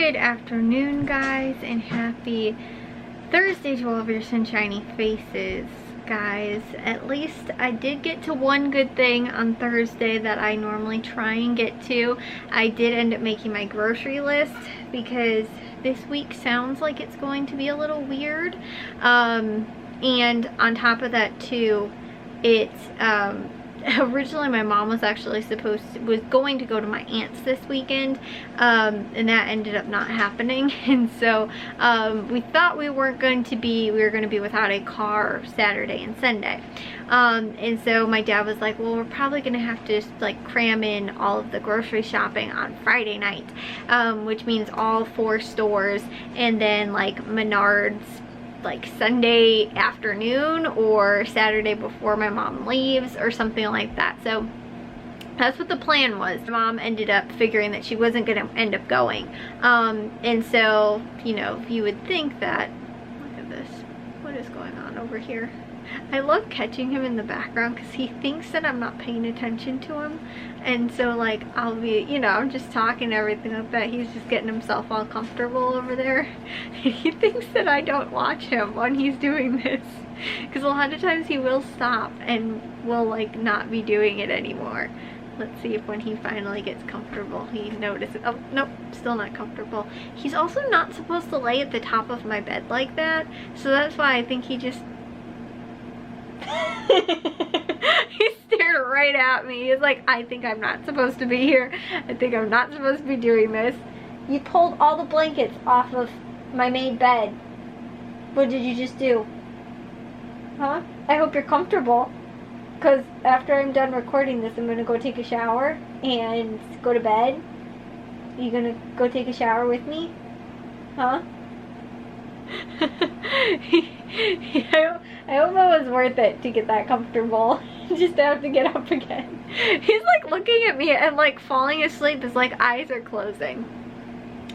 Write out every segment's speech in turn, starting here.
Good afternoon, guys, and happy Thursday to all of your sunshiny faces, guys. At least I did get to one good thing on Thursday that I normally try and get to. I did end up making my grocery list because this week sounds like it's going to be a little weird. And on top of that too, it's originally my mom was actually going to go to my aunt's this weekend, and that ended up not happening. And so we thought we were going to be without a car Saturday and Sunday, and so my dad was like, well, we're probably gonna have to like cram in all of the grocery shopping on Friday night, which means all 4 stores, and then like Menards like Sunday afternoon or Saturday before my mom leaves or something like that. So that's what the plan was. My mom ended up figuring that she wasn't going to end up going. And so, you know, you would think that, look at this, what is going on over here? I love catching him in the background because he thinks that I'm not paying attention to him. And so like I'll be, you know, I'm just talking everything like that. He's just getting himself all comfortable over there. He thinks that I don't watch him when he's doing this, because a lot of times he will stop and will like not be doing it anymore. Let's see if when he finally gets comfortable he notices. Oh, nope, still not comfortable. He's also not supposed to lay at the top of my bed like that, so that's why I think he just he stared right at me. He's like, I think I'm not supposed to be here. I think I'm not supposed to be doing this. You pulled all the blankets off of my made bed. What did you just do? Huh? I hope you're comfortable, because after I'm done recording this, I'm gonna go take a shower and go to bed. Are you gonna go take a shower with me? Huh? I hope it was worth it to get that comfortable just to have to get up again. He's like looking at me and like falling asleep. His like eyes are closing.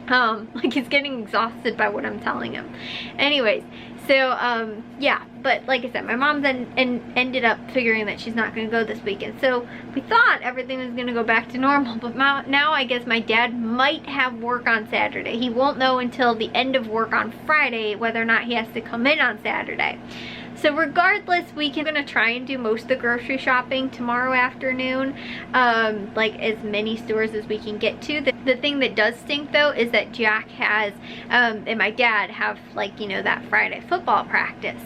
Like he's getting exhausted by what I'm telling him. Anyways, so yeah, but like I said, my mom then ended up figuring that she's not going to go this weekend. So we thought everything was going to go back to normal, but now I guess my dad might have work on Saturday. He won't know until the end of work on Friday whether or not he has to come in on Saturday. So regardless, we can gonna try and do most of the grocery shopping tomorrow afternoon, like as many stores as we can get to. The thing that does stink though is that Jack has, and my dad have, like, you know, that Friday football practice.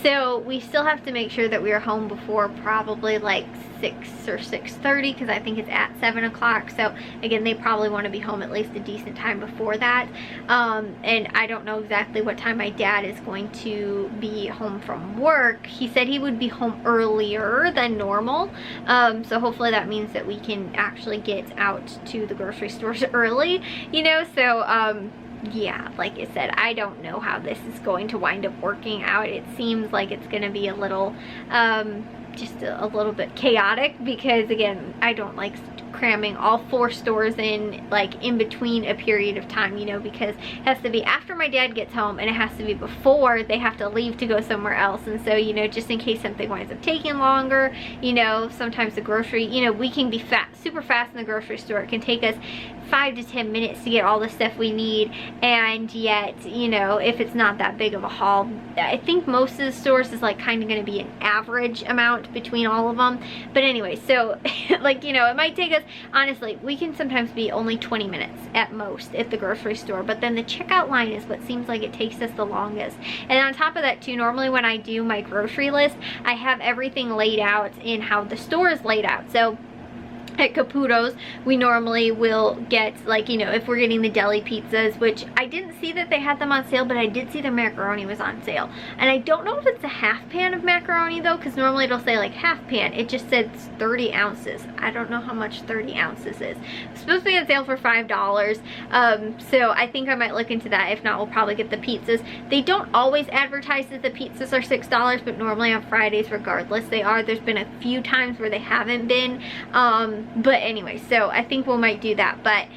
So we still have to make sure that we are home before probably like 6 or 6:30, because I think it's at 7 o'clock. So again, they probably want to be home at least a decent time before that. And I don't know exactly what time my dad is going to be home from work. He said he would be home earlier than normal. So hopefully that means that we can actually get out to the grocery stores early, you know. So yeah, like I said, I don't know how this is going to wind up working out. It seems like it's going to be a little just a little bit chaotic, because again, I don't like cramming all 4 stores in like in between a period of time, you know, because it has to be after my dad gets home and it has to be before they have to leave to go somewhere else. And so, you know, just in case something winds up taking longer, you know, sometimes the grocery, you know, we can be super fast in the grocery store. It can take us 5 to 10 minutes to get all the stuff we need, and yet, you know, if it's not that big of a haul, I think most of the stores is like kind of going to be an average amount between all of them. But anyway, so like, you know, it might take us, honestly, we can sometimes be only 20 minutes at most at the grocery store, but then the checkout line is what seems like it takes us the longest. And on top of that too, normally when I do my grocery list, I have everything laid out in how the store is laid out. So at Caputo's, we normally will get, like, you know, if we're getting the deli pizzas, which I didn't see that they had them on sale, but I did see the macaroni was on sale. And I don't know if it's a half pan of macaroni though, because normally it'll say like half pan. It just said 30 ounces. I don't know how much 30 ounces is. It's supposed to be on sale for $5. So I think I might look into that. If not, we'll probably get the pizzas. They don't always advertise that the pizzas are $6, but normally on Fridays, regardless, they are. There's been a few times where they haven't been. But anyway, so I think we might do that. But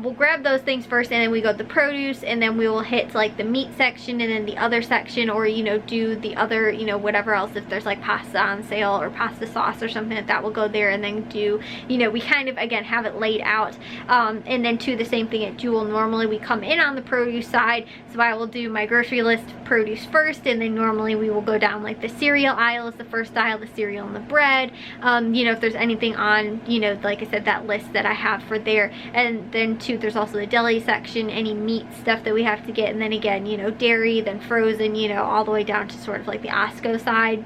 we'll grab those things first, and then we go to the produce, and then we will hit like the meat section and then the other section, or you know, do the other, you know, whatever else. If there's like pasta on sale or pasta sauce or something like that, we'll go there, and then do, you know, we kind of again have it laid out. And then too, the same thing at Jewel. Normally we come in on the produce side, so I will do my grocery list of produce first, and then normally we will go down like the cereal aisle is the first aisle, the cereal and the bread. You know, if there's anything on, you know, like I said, that list that I have for there. And then too, there's also the deli section, any meat stuff that we have to get, and then again, you know, dairy, then frozen, you know, all the way down to sort of like the Osco side.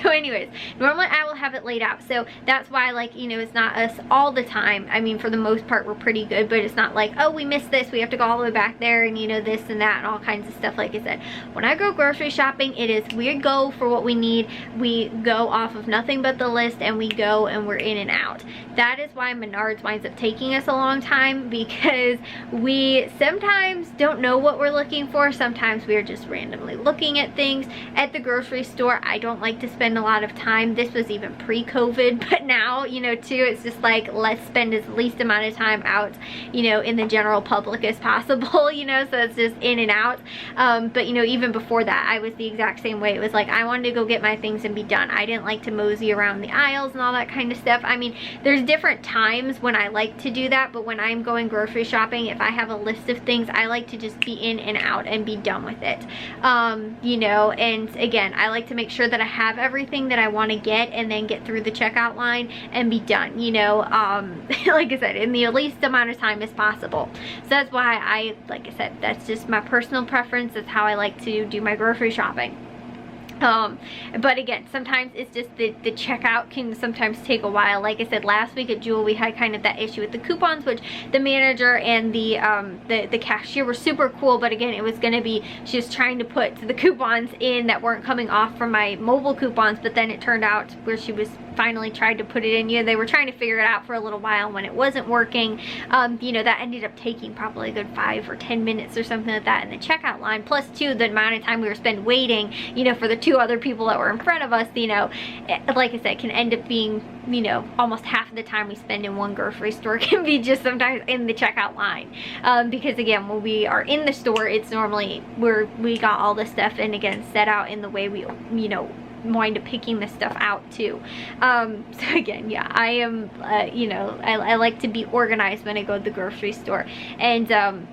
So anyways, normally I will have it laid out, so that's why, like, you know, it's not us all the time. I mean, for the most part we're pretty good, but it's not like, oh, we missed this, we have to go all the way back there, and you know, this and that and all kinds of stuff. Like I said, when I go grocery shopping, it is, we go for what we need, we go off of nothing but the list, and we go and we're in and out. That is why Menards winds up taking us a long time, because we sometimes don't know what we're looking for. Sometimes we are just randomly looking at things. At the grocery store, I don't like to spend a lot of time. This was even pre-COVID, but now, you know, too, it's just like, let's spend as least amount of time out, you know, in the general public as possible, you know, so it's just in and out. But you know, even before that, I was the exact same way. It was like, I wanted to go get my things and be done. I didn't like to mosey around the aisles and all that kind of stuff. I mean, there's different times when I like to do that, but when I'm going grocery shopping, if I have a list of things, I like to just be in and out and be done with it. You know, and again, I like to make sure that I have everything that I want to get, and then get through the checkout line and be done, you know, like I said, in the least amount of time as possible. So that's why like I said, that's just my personal preference. That's how I like to do my grocery shopping. But again, sometimes it's just the checkout can sometimes take a while. Like I said, last week at Jewel, we had kind of that issue with the coupons, which the manager and the cashier were super cool, but again, it was going to be, she was trying to put the coupons in that weren't coming off from my mobile coupons, but then it turned out where she was finally tried to put it in, you know, they were trying to figure it out for a little while, and when it wasn't working, you know, that ended up taking probably a good 5 or 10 minutes or something like that in the checkout line, plus too, the amount of time we were spent waiting, you know, for the 2 other people that were in front of us, you know, like I said, can end up being, you know, almost half of the time we spend in one grocery store can be just sometimes in the checkout line, because again, when we are in the store, it's normally we got all the stuff, and again, set out in the way we, you know, wind up picking this stuff out too. So again, yeah, I am, you know, I like to be organized when I go to the grocery store. And,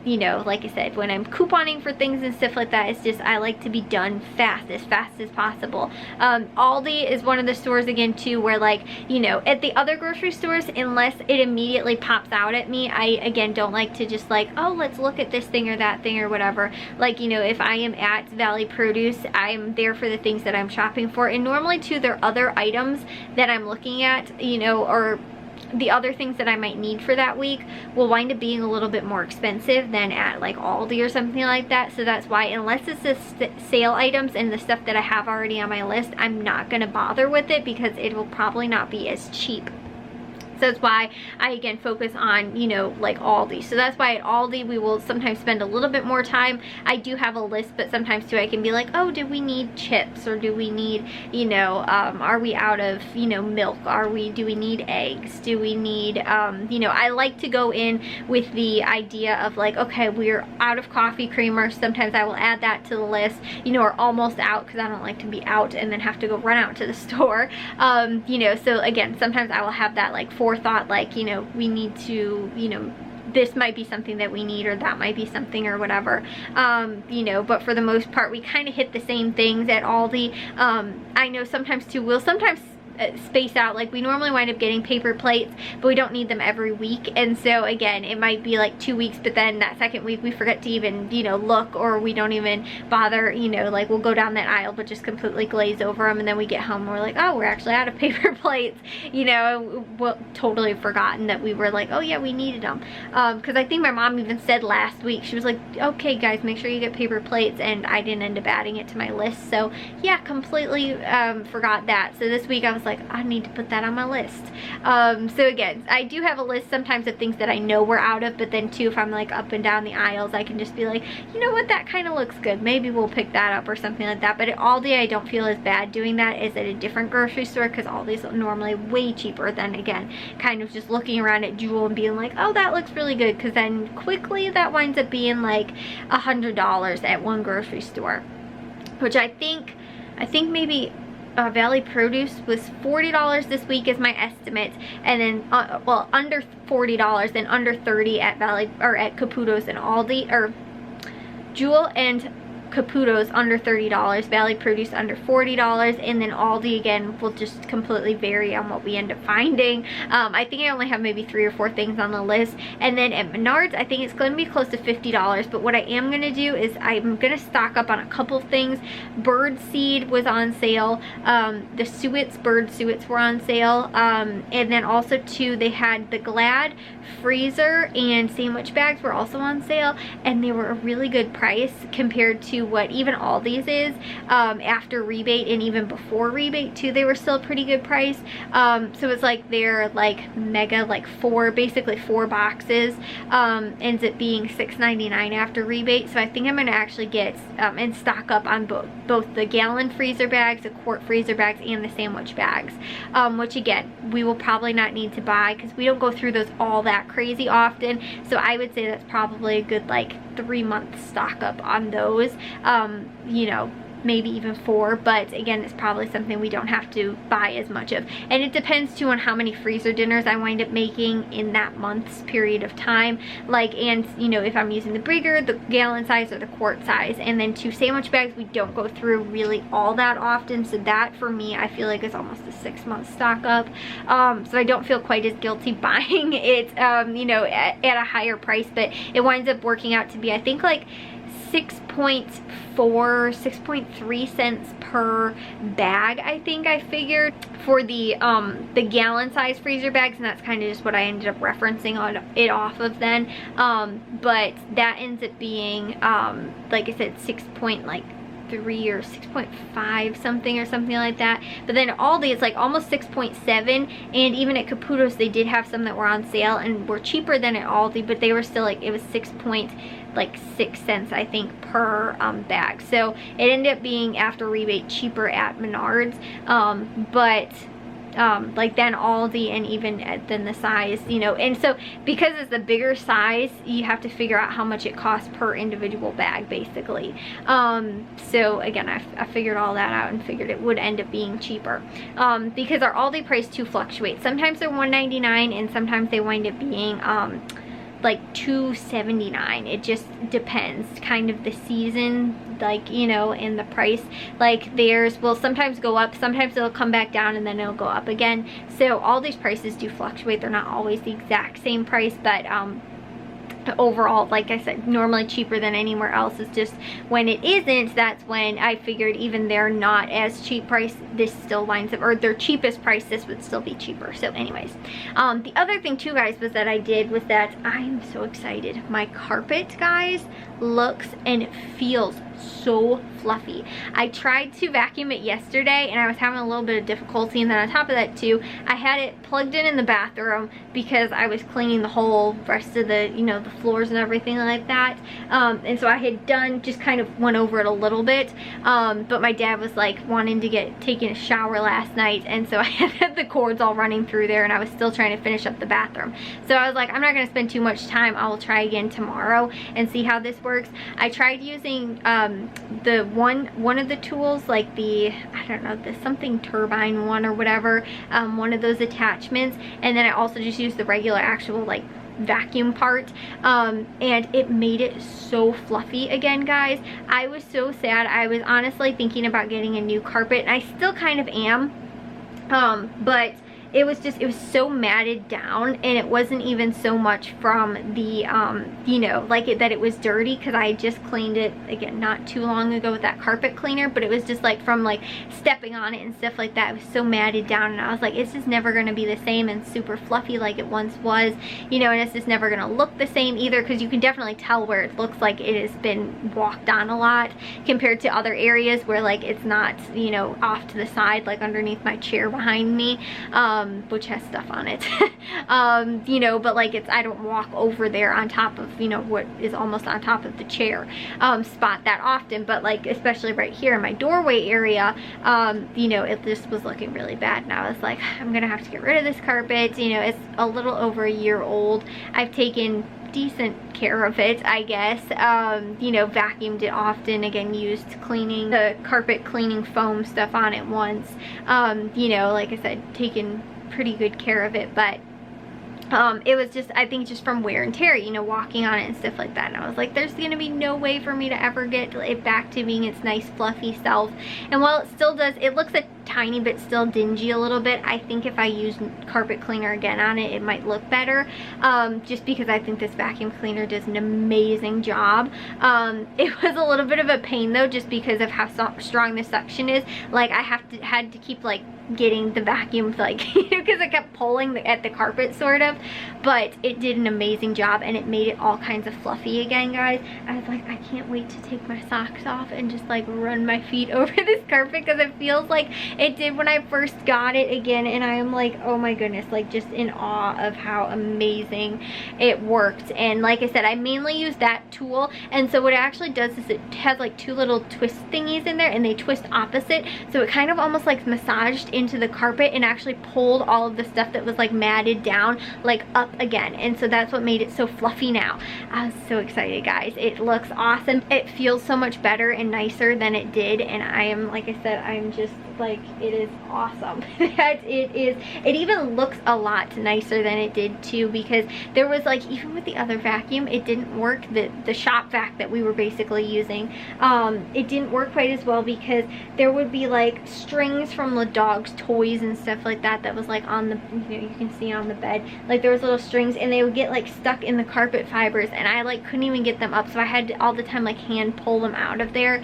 you know, like I said, when I'm couponing for things and stuff like that, it's just, I like to be done fast as possible. Aldi is one of the stores, again, too, where, like, you know, at the other grocery stores, unless it immediately pops out at me, I, again, don't like to just, like, oh, let's look at this thing or that thing or whatever. Like, you know, if I am at Valley Produce, I'm there for the things that I'm shopping for. And normally too, there are other items that I'm looking at, you know, or the other things that I might need for that week will wind up being a little bit more expensive than at like Aldi or something like that. So that's why, unless it's the sale items and the stuff that I have already on my list, I'm not going to bother with it, because it will probably not be as cheap. So that's why I, again, focus on, you know, like Aldi. So that's why at Aldi, we will sometimes spend a little bit more time. I do have a list, but sometimes too, I can be like, oh, do we need chips? Or do we need, you know, are we out of, you know, milk? Do we need eggs? Do we need, you know, I like to go in with the idea of like, okay, we're out of coffee creamer. Sometimes I will add that to the list, you know, or almost out, because I don't like to be out and then have to go run out to the store. You know, so again, sometimes I will have that like forethought, like, you know, we need to, you know, this might be something that we need, or that might be something, or whatever, you know, but for the most part, we kind of hit the same things at Aldi. I know sometimes too, we'll sometimes space out, like we normally wind up getting paper plates, but we don't need them every week. And so again, it might be like 2 weeks, but then that second week we forget to even, you know, look, or we don't even bother, you know, like we'll go down that aisle but just completely glaze over them, and then we get home and we're like, oh, we're actually out of paper plates, you know, we'll totally forgotten that we were like, oh yeah, we needed them. Because I think my mom even said last week, she was like, okay guys, make sure you get paper plates, and I didn't end up adding it to my list. So yeah, completely forgot that. So this week I was was like, I need to put that on my list. So again, I do have a list sometimes of things that I know we're out of, but then too, if I'm like up and down the aisles, I can just be like, you know what, that kind of looks good, maybe we'll pick that up or something like that. But at Aldi, I don't feel as bad doing that as at a different grocery store, because Aldi's normally way cheaper than, again, kind of just looking around at Jewel and being like, oh, that looks really good, because then quickly that winds up being like $100 at one grocery store, which I think maybe Valley Produce was $40 this week is my estimate, and then well, under $40, then under $30 at Valley, or at Caputo's and Aldi, or Jewel and Caputo's under $30, Valley Produce under $40, and then Aldi again will just completely vary on what we end up finding. I think I only have maybe 3 or 4 things on the list, and then at Menards I think it's going to be close to $50. But what I am going to do is I'm going to stock up on a couple things. Bird seed was on sale, the suets, bird suets were on sale, and then also too they had the Glad freezer and sandwich bags were also on sale, and they were a really good price compared to what even Aldi's is. After rebate and even before rebate too, they were still a pretty good price. So it's like they're like mega, like basically 4 boxes, ends up being $6.99 after rebate. So I think I'm gonna actually get and stock up on both the gallon freezer bags, the quart freezer bags, and the sandwich bags, which again we will probably not need to buy because we don't go through those all that crazy often. So I would say that's probably a good like 3-month stock up on those, you know, maybe even 4, but again, it's probably something we don't have to buy as much of. And it depends too on how many freezer dinners I wind up making in that month's period of time, like, and you know, if I'm using the bigger, the gallon size, or the quart size. And then 2 sandwich bags we don't go through really all that often, so that for me I feel like is almost a 6-month stock up. So I don't feel quite as guilty buying it, you know, at a higher price, but it winds up working out to be, I think, like 6.3 cents per bag, I think I figured, for the gallon size freezer bags, and that's kind of just what I ended up referencing on it off of then. But that ends up being like I said, 6.3 or 6.5 something or something like that. But then at Aldi it's like almost 6.7, and even at Caputo's they did have some that were on sale and were cheaper than at Aldi, but they were still like, it was 6 cents I think per bag. So it ended up being after rebate cheaper at Menards, but like then Aldi, and even then the size, you know. And so because it's the bigger size, you have to figure out how much it costs per individual bag basically. So again, I figured all that out and figured it would end up being cheaper, because our Aldi price too fluctuates. Sometimes they're $1.99 and sometimes they wind up being like $2.79. It just depends kind of the season, like, you know, and the price. Like theirs will sometimes go up, sometimes it'll come back down, and then it'll go up again. So all these prices do fluctuate. They're not always the exact same price, but overall, like I said, normally cheaper than anywhere else. Is just when it isn't, that's when I figured even they're not as cheap price, this still winds up, or their cheapest price, this would still be cheaper. So anyways, the other thing too, guys, was that I did was that I'm so excited. My carpet, guys, looks and feels so fluffy. I tried to vacuum it yesterday and I was having a little bit of difficulty, and then on top of that too, I had it plugged in the bathroom because I was cleaning the whole rest of the, you know, the floors and everything like that, and so I had just kind of went over it a little bit, but my dad was like wanting to taking a shower last night, and so I had the cords all running through there, and I was still trying to finish up the bathroom. So I was like, I'm not going to spend too much time. I will try again tomorrow and see how this works. I tried using the one of the tools, like the, I don't know, the something turbine one or whatever, one of those attachments, and then I also just used the regular actual like vacuum part, and it made it so fluffy again, guys. I was so sad. I was honestly thinking about getting a new carpet, and I still kind of am, but it was so matted down, and it wasn't even so much from the you know, like that it was dirty, because I just cleaned it again not too long ago with that carpet cleaner, but it was just like from like stepping on it and stuff like that. It was so matted down, and I was like, it's just never going to be the same and super fluffy like it once was, you know, and it's just never going to look the same either, because you can definitely tell where it looks like it has been walked on a lot compared to other areas where like it's not, you know, off to the side, like underneath my chair behind me, which has stuff on it. You know, but like I don't walk over there on top of, you know, what is almost on top of the chair spot that often, but like especially right here in my doorway area, you know, it just was looking really bad, and I was like, I'm gonna have to get rid of this carpet. You know, it's a little over a year old. I've taken decent care of it, I guess. You know, vacuumed it often, again used cleaning the carpet cleaning foam stuff on it once. You know, like I said, taken pretty good care of it, but it was just, I think just from wear and tear, you know, walking on it and stuff like that, and I was like, there's gonna be no way for me to ever get it back to being its nice fluffy self. And while it still does, it looks a tiny bit still dingy a little bit, I think if I use carpet cleaner again on it, it might look better, just because I think this vacuum cleaner does an amazing job. It was a little bit of a pain though, just because of how strong the suction is. Like I had to keep like getting the vacuum, like, you know, because I kept pulling at the carpet sort of, but it did an amazing job, and it made it all kinds of fluffy again, guys. I was like, I can't wait to take my socks off and just like run my feet over this carpet, because it feels like it did when I first got it again, and I am like, oh my goodness, like just in awe of how amazing it worked. And like I said, I mainly use that tool, and so what it actually does is it has like two little twist thingies in there, and they twist opposite, so it kind of almost like massaged into the carpet and actually pulled all of the stuff that was like matted down like up again, and so that's what made it so fluffy now. I was so excited, guys. It looks awesome. It feels so much better and nicer than it did, and I am, like I said, I'm just like, it is awesome. That it even looks a lot nicer than it did too, because there was like, even with the other vacuum, it didn't work, the shop vac that we were basically using, it didn't work quite as well, because there would be like strings from the dog's toys and stuff like that that was like on the, you know, you can see on the bed, like there was little strings, and they would get like stuck in the carpet fibers, and I like couldn't even get them up, so I had to all the time like hand pull them out of there.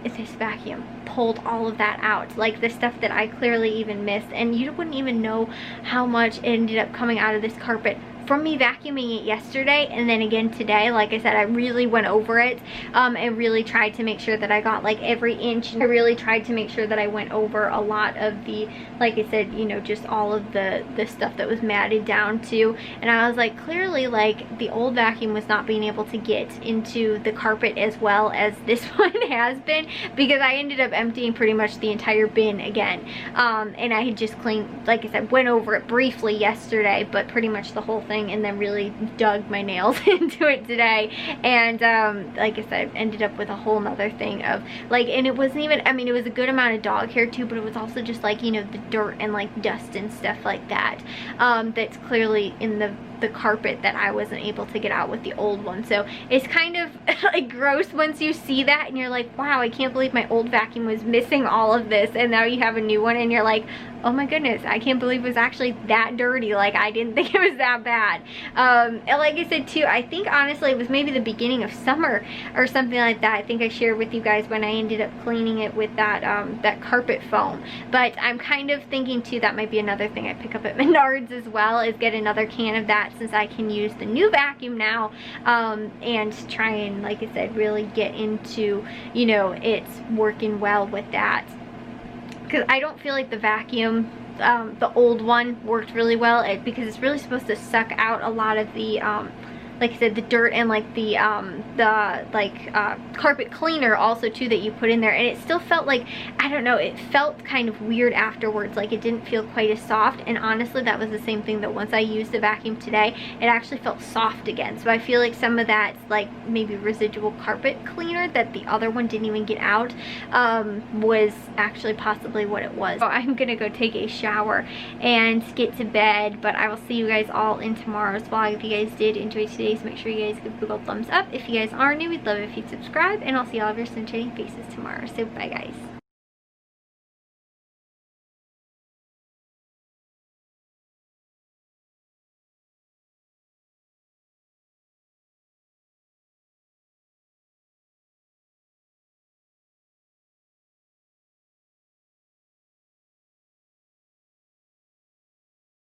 This vacuum pulled all of that out, like the stuff that I clearly even missed, and you wouldn't even know how much ended up coming out of this carpet from me vacuuming it yesterday, and then again today. Like I said, I really went over it and really tried to make sure that I got like every inch. I really tried to make sure that I went over a lot of the, like I said, you know, just all of the stuff that was matted down too. And I was like, clearly like the old vacuum was not being able to get into the carpet as well as this one has been, because I ended up emptying pretty much the entire bin again, and I had just cleaned, like I said, went over it briefly yesterday, but pretty much the whole thing, and then really dug my nails into it today. And like I said, ended up with a whole nother thing of like, and it wasn't even, I mean, it was a good amount of dog hair too, but it was also just like, you know, the dirt and like dust and stuff like that, that's clearly in the carpet that I wasn't able to get out with the old one. So it's kind of like gross once you see that, and you're like, wow, I can't believe my old vacuum was missing all of this, and now you have a new one, and you're like, oh my goodness, I can't believe it was actually that dirty. Like, I didn't think it was that bad. And like I said too, I think honestly it was maybe the beginning of summer or something like that. I think I shared with you guys when I ended up cleaning it with that that carpet foam. But I'm kind of thinking too, that might be another thing I pick up at Menards as well, is get another can of that, since I can use the new vacuum now, and try and, like I said, really get into, you know, it's working well with that. Because I don't feel like the vacuum, the old one, worked really well, because it's really supposed to suck out a lot of the like I said, the dirt and like the carpet cleaner also too that you put in there, and it still felt like, I don't know, it felt kind of weird afterwards, like it didn't feel quite as soft. And honestly, that was the same thing, that once I used the vacuum today, it actually felt soft again. So I feel like some of that's like maybe residual carpet cleaner that the other one didn't even get out, was actually possibly what it was. So I'm gonna go take a shower and get to bed, but I will see you guys all in tomorrow's vlog. If you guys did enjoy today's, make sure you guys give a big old thumbs up. If you guys are new, we'd love it if you'd subscribe, and I'll see all of your sunshiny faces tomorrow. So bye guys.